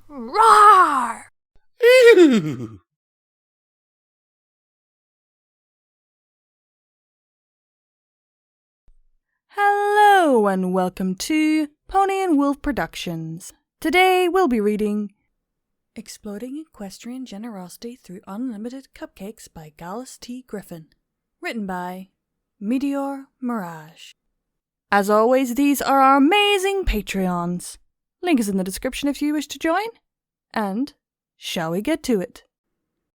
Roar! Ew. Hello and welcome to Pony&Wolf Productions. Today we'll be reading Exploding Equestrian Generosity Through Unlimited Cupcakes by Gallus T. Griffin. Written by Meteor Mirage. As always, these are our amazing Patreons. Link is in the description if you wish to join. And shall we get to it?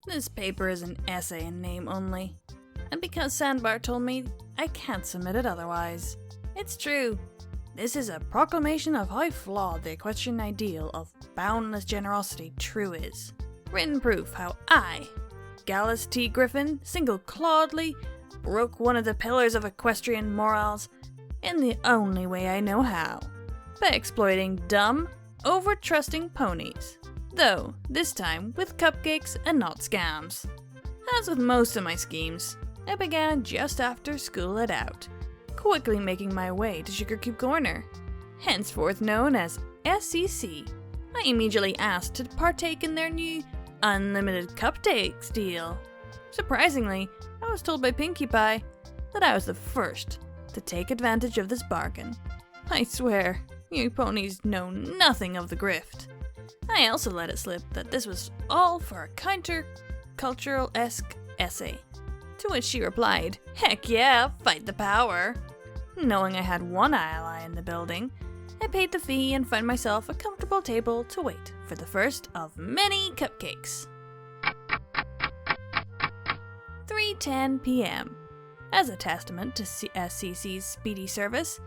This paper is an essay in name only. And because Sandbar told me, I can't submit it otherwise. It's true. This is a proclamation of how flawed the equestrian ideal of boundless generosity true is. Written proof how I, Gallus T. Griffin, single-clawedly broke one of the pillars of equestrian morals in the only way I know how. By exploiting dumb, over-trusting ponies. Though, this time with cupcakes and not scams. As with most of my schemes, I began just after school let out, quickly making my way to Sugarcube Corner, henceforth known as SCC. I immediately asked to partake in their new unlimited cupcakes deal. Surprisingly, I was told by Pinkie Pie that I was the first to take advantage of this bargain. I swear, you ponies know nothing of the grift. I also let it slip that this was all for a counter-cultural-esque essay. To which she replied, "Heck yeah, fight the power." Knowing I had one ally in the building, I paid the fee and found myself a comfortable table to wait for the first of many cupcakes. 3:10 p.m. As a testament to SCC's speedy service,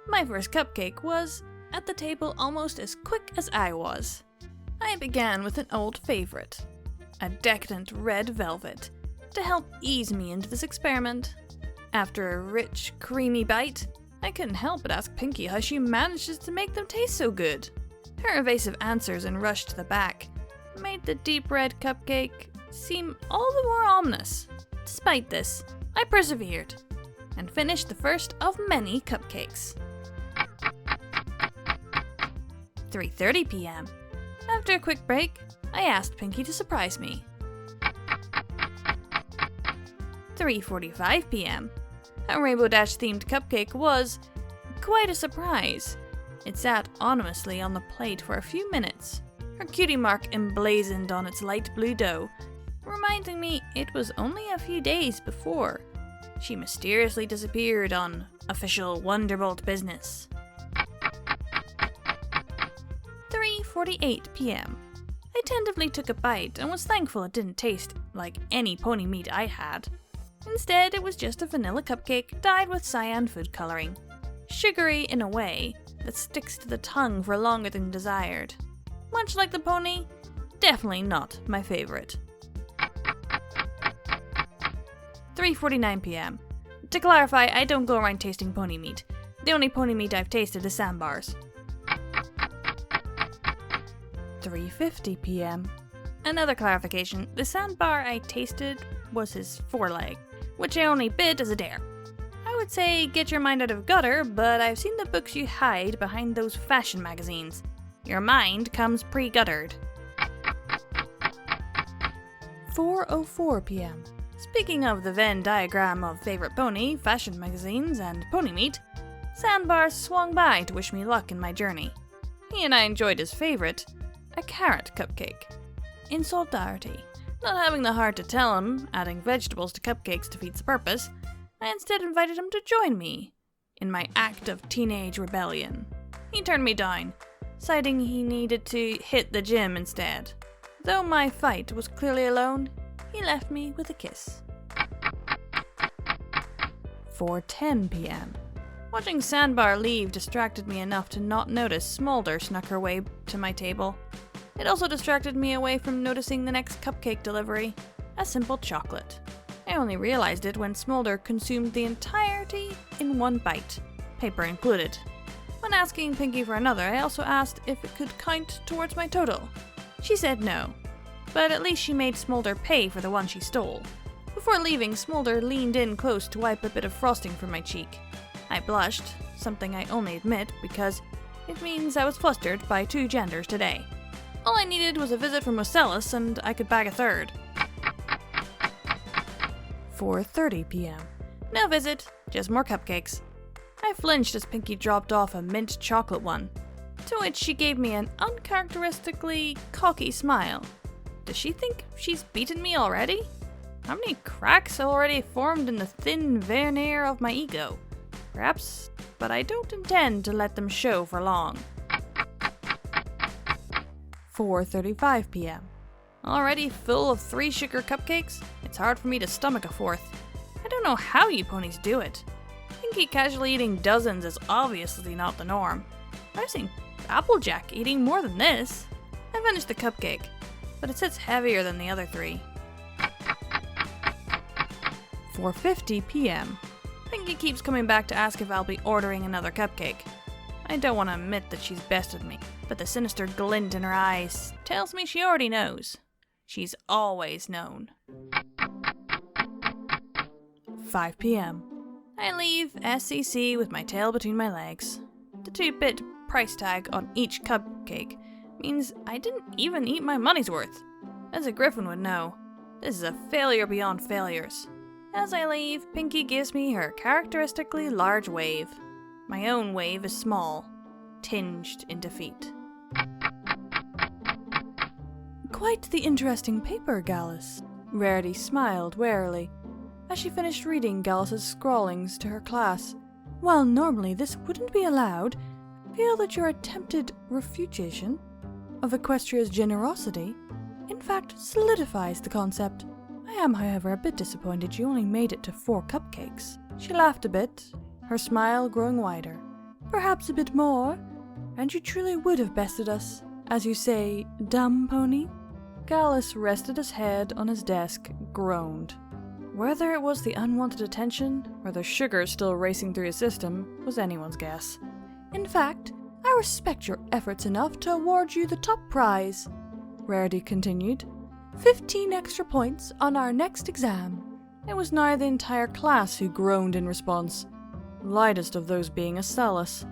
my first cupcake was at the table almost as quick as I was. I began with an old favorite, a decadent red velvet, to help ease me into this experiment. After a rich, creamy bite, I couldn't help but ask Pinkie how she manages to make them taste so good. Her evasive answers and rush to the back made the deep red cupcake seem all the more ominous. Despite this, I persevered and finished the first of many cupcakes. 3:30 p.m. After a quick break, I asked Pinkie to surprise me. 3:45 p.m. A Rainbow Dash themed cupcake was quite a surprise. It sat ominously on the plate for a few minutes, her cutie mark emblazoned on its light blue dough, reminding me it was only a few days before she mysteriously disappeared on official Wonderbolt business. 3:48 p.m. I tentatively took a bite and was thankful it didn't taste like any pony meat I had. Instead, it was just a vanilla cupcake dyed with cyan food coloring, sugary in a way that sticks to the tongue for longer than desired. Much like the pony, definitely not my favorite. 3:49 p.m. To clarify, I don't go around tasting pony meat. The only pony meat I've tasted is Sandbar's. 3:50 p.m. Another clarification, the Sandbar I tasted was his foreleg, which I only bit as a dare. I would say get your mind out of gutter, but I've seen the books you hide behind those fashion magazines. Your mind comes pre-guttered. 4:04 p.m. Speaking of the Venn diagram of favorite pony, fashion magazines, and pony meat, Sandbar swung by to wish me luck in my journey. He and I enjoyed his favorite, a carrot cupcake. In solidarity, not having the heart to tell him adding vegetables to cupcakes defeats the purpose, I instead invited him to join me in my act of teenage rebellion. He turned me down, citing he needed to hit the gym instead. Though my fight was clearly alone, he left me with a kiss. 4:10 p.m. Watching Sandbar leave distracted me enough to not notice Smolder snuck her way to my table. It also distracted me away from noticing the next cupcake delivery, a simple chocolate. I only realized it when Smolder consumed the entirety in one bite, paper included. When asking Pinkie for another, I also asked if it could count towards my total. She said no, but at least she made Smolder pay for the one she stole. Before leaving, Smolder leaned in close to wipe a bit of frosting from my cheek. I blushed, something I only admit because it means I was flustered by two genders today. All I needed was a visit from Ocellus and I could bag a third. 4:30 p.m. No visit, just more cupcakes. I flinched as Pinky dropped off a mint chocolate one, to which she gave me an uncharacteristically cocky smile. Does she think she's beaten me already? How many cracks have already formed in the thin veneer of my ego? Perhaps, but I don't intend to let them show for long. 4:35 p.m. Already full of 3 sugar cupcakes? It's hard for me to stomach a 4th. I don't know how you ponies do it. Pinky casually eating dozens is obviously not the norm. I've seen Applejack eating more than this. I finished the cupcake, but it sits heavier than the other 3. 4:50 p.m. Pinky keeps coming back to ask if I'll be ordering another cupcake. I don't want to admit that she's bested me, but the sinister glint in her eyes tells me she already knows. She's always known. 5 p.m. I leave SCC with my tail between my legs. The 2-bit price tag on each cupcake means I didn't even eat my money's worth. As a Griffin would know, this is a failure beyond failures. As I leave, Pinky gives me her characteristically large wave. My own wave is small, tinged in defeat. Quite the interesting paper, Gallus. Rarity smiled warily as she finished reading Gallus's scrawlings to her class. While normally this wouldn't be allowed, I feel that your attempted refutation of Equestria's generosity in fact solidifies the concept. I am, however, a bit disappointed you only made it to 4 cupcakes. She laughed a bit, her smile growing wider. Perhaps a bit more, and you truly would have bested us. As you say, dumb pony? Gallus rested his head on his desk, groaned. Whether it was the unwanted attention, or the sugar still racing through his system, was anyone's guess. In fact, I respect your efforts enough to award you the top prize, Rarity continued. 15 extra points on our next exam. It was now the entire class who groaned in response, lightest of those being Ocellus.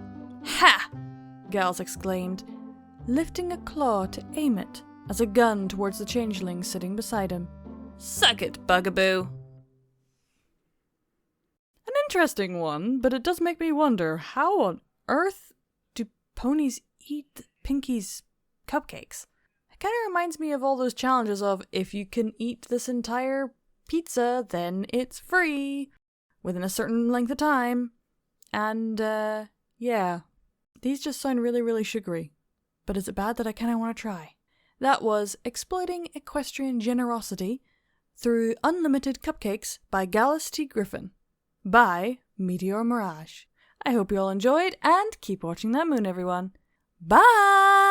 Ha! Gallus exclaimed, lifting a claw to aim it as a gun towards the changeling sitting beside him. Suck it, bugaboo! An interesting one, but it does make me wonder, how on earth do ponies eat Pinky's cupcakes? It kind of reminds me of all those challenges of, if you can eat this entire pizza, then it's free, within a certain length of time. And, yeah. These just sound really, really sugary. But is it bad that I kind of want to try? That was Exploiting Equestrian Generosity Through Unlimited Cupcakes by Gallus T. Griffin. By Meteor Mirage. I hope you all enjoyed, and keep watching that moon, everyone. Bye!